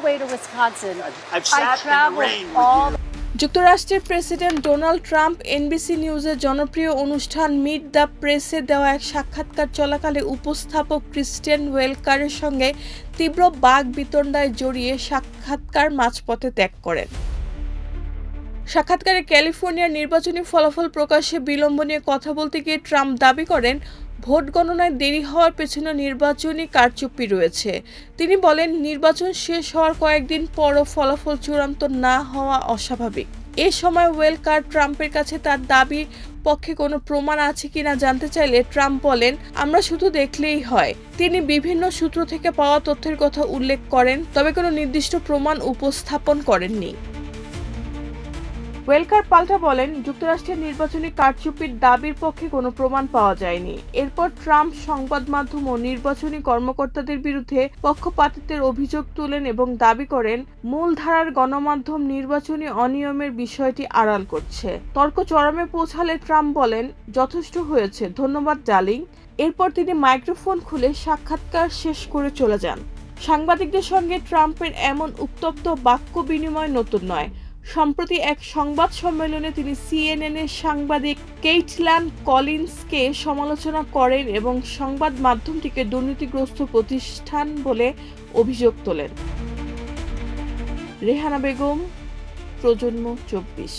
way to Wisconsin. I've I sat in the traveled rain with all you. যুক্তরাষ্ট্রের president Donald Trump NBC নিউজের জনপ্রিয় অনুষ্ঠান meet the প্রেসে দেওয়া এক সাক্ষাৎকার চলাকালে উপস্থাপক ক্রিস্টিয়ান ওয়েলকারের সঙ্গে তীব্র বাকবিতণ্ডায় জড়িয়ে সাক্ষাৎকার মাঝপথে ত্যাগ করেন। সাক্ষাৎকারে ক্যালিফোর্নিয়ার নির্বাচনী ফলাফল প্রকাশে বিলম্ব নিয়ে কথা বলতে গিয়ে ট্রাম্প দাবি করেন, ভোট গণনায় দেরি হওয়ার পেছনে নির্বাচনী কারচুপি রয়েছে। তিনি বলেন, নির্বাচন শেষ হওয়ার কয়েকদিন পরও ফলাফল চূড়ান্ত না হওয়া অস্বাভাবিক। এ সময় ওয়েলকার ট্রাম্পের কাছে তার দাবির পক্ষে কোনো প্রমাণ আছে কিনা জানতে চাইলে ট্রাম্প বলেন, আমরা শুধু দেখলেই হয়। তিনি বিভিন্ন সূত্র থেকে পাওয়া তথ্যের কথা উল্লেখ করেন, তবে কোনো নির্দিষ্ট প্রমাণ উপস্থাপন করেননি। ওয়েলকার পাল্টা বলেন, যুক্তরাষ্ট্রের নির্বাচনী কারচুপির দাবির পক্ষে কোনো প্রমাণ পাওয়া যায়নি। এরপর ট্রাম্প সংবাদ মাধ্যম ও নির্বাচনী কর্মকর্তাদের বিরুদ্ধে পক্ষপাতিত্বের অভিযোগ তুলেন এবং দাবি করেন, মূলধারার গণমাধ্যম নির্বাচনী অনিয়মের বিষয়টি আড়াল করছে। তর্ক চরমে পৌঁছালে ট্রাম্প বলেন, যথেষ্ট হয়েছে, ধন্যবাদ ডার্লিং। এরপর তিনি মাইক্রোফোন খুলে সাক্ষাৎকার শেষ করে চলে যান। সাংবাদিকদের সঙ্গে ট্রাম্পের এমন উত্তপ্ত বাক্য বিনিময় নতুন নয়। সম্প্রতি এক সংবাদ সম্মেলনে তিনি সিএনএনের সাংবাদিক কেইটলান কলিন্সকে সমালোচনা করেন এবং সংবাদ মাধ্যমটিকে দুর্নীতিগ্রস্ত প্রতিষ্ঠান বলে অভিযোগ তোলেন। রেহানা বেগম, প্রজন্ম 24।